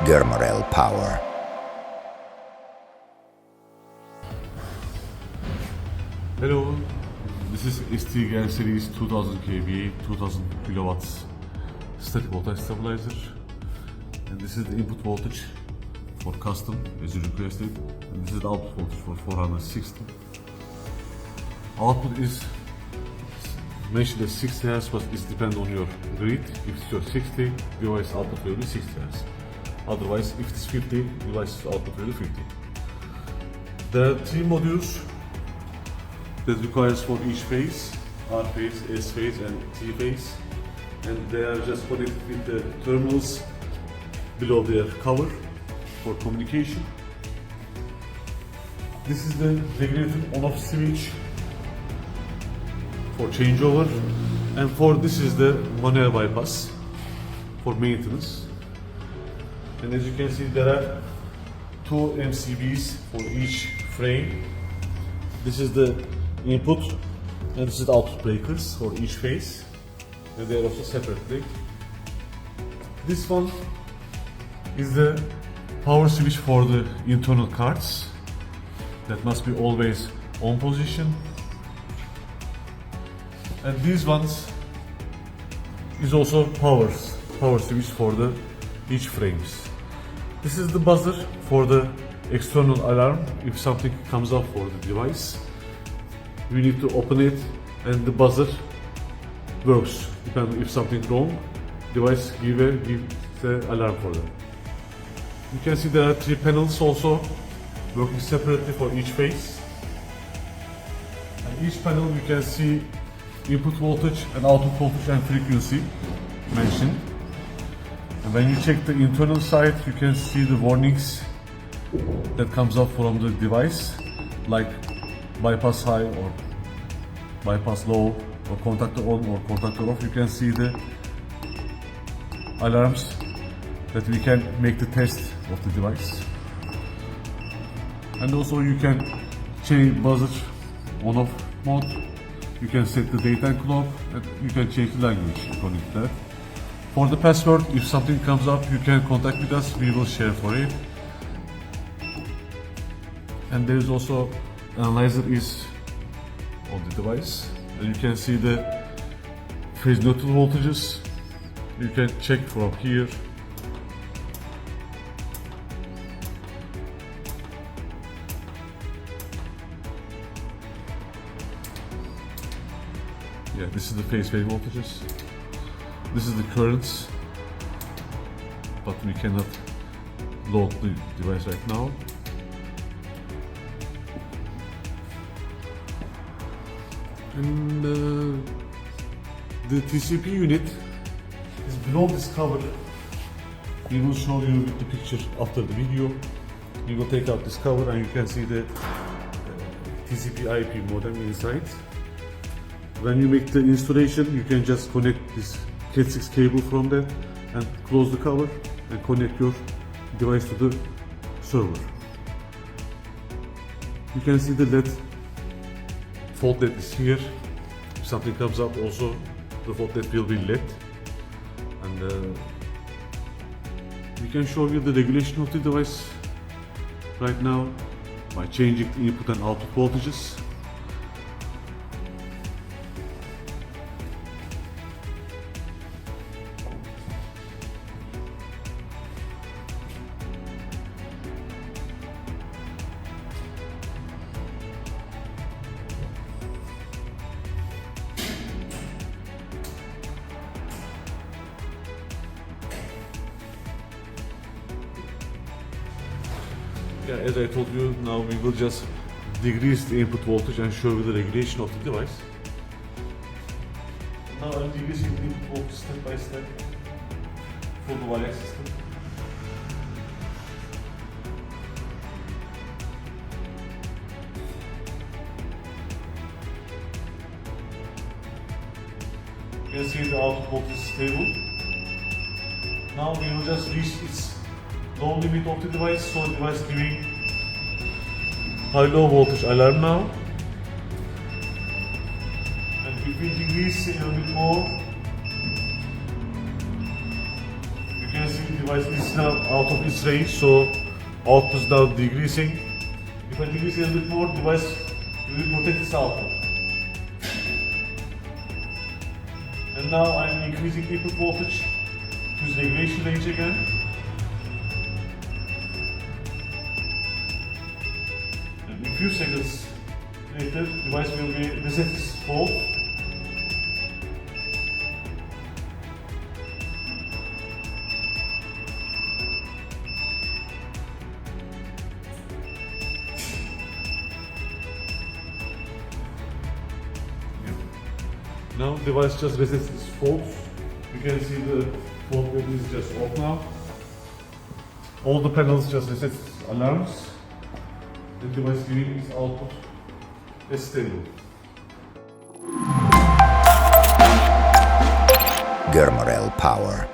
Germarel power. Hello, this is ST-GER series 2000 kVA, 2000 kilowatts static voltage stabilizer, and this is the input voltage for custom as you requested, and this is the output voltage for 460. Output is mentioned as 60 Hz, but it depends on your grid. If it's your 60, device output will be 60 Hz. Otherwise, if it's 50, device output will be 50. There are three modules that requires for each phase: R phase, S phase, and T phase, and they are just connected with the terminals below their cover for communication. This is the regulated on-off switch for changeover, and for this is the manual bypass for maintenance. And as you can see, there are two MCBs for each frame. This is the input, and this is the output breakers for each phase, and they are also separately. This one is the power switch for the internal cards that must be always on position, and these ones is also power switch for the each frames. This is the buzzer for the external alarm. If something comes up for the device, we need to open it, and the buzzer works. Depending if something wrong, device give the alarm for them. You can see there are three panels also working separately for each phase. And each panel you can see input voltage and output voltage and frequency mentioned. And when you check the internal side, you can see the warnings that comes up from the device, like bypass high or bypass low, or contactor on or contactor off. You can see the alarms that we can make the test of the device. And also you can change buzzer on off mode. You can set the daytime clock, and you can change the language according to that. For the password, if something comes up, you can contact with us, we will share for it. And there is also analyzer is on the device, and you can see the phase neutral voltages. You can check from here. Yeah, this is the phase voltages. This is the currents, but we cannot load the device right now. And the TCP unit is below this cover. We will show you with the picture after the video. We will take out this cover, and you can see the TCP IP modem inside. When you make the installation, you can just connect this Cat6 cable from there and close the cover and connect your device to the server. You can see the LED fault that is here. If something comes up, also the fault that will be LED. And we can show you the regulation of the device right now by changing the input and output voltages. Yeah, as I told you, now we will just decrease the input voltage and show you the regulation of the device. Now I'm decreasing the input voltage step by step for the wireless system. You can see the output voltage is stable. Now we will just reach its low limit of the device, so the device giving high-low voltage alarm now. And if we decrease a little bit more, you can see the device is now out of its range, so output is now decreasing. If I decrease a little bit more, device will protect its output. And now I'm increasing input voltage to the regulation range again. And in a few seconds later, device will be reset its fault. Now device just resets its fault. You can see the fault value is just off now. All the panels just reset its alarms. The device giving its output is stable. Germarel Power.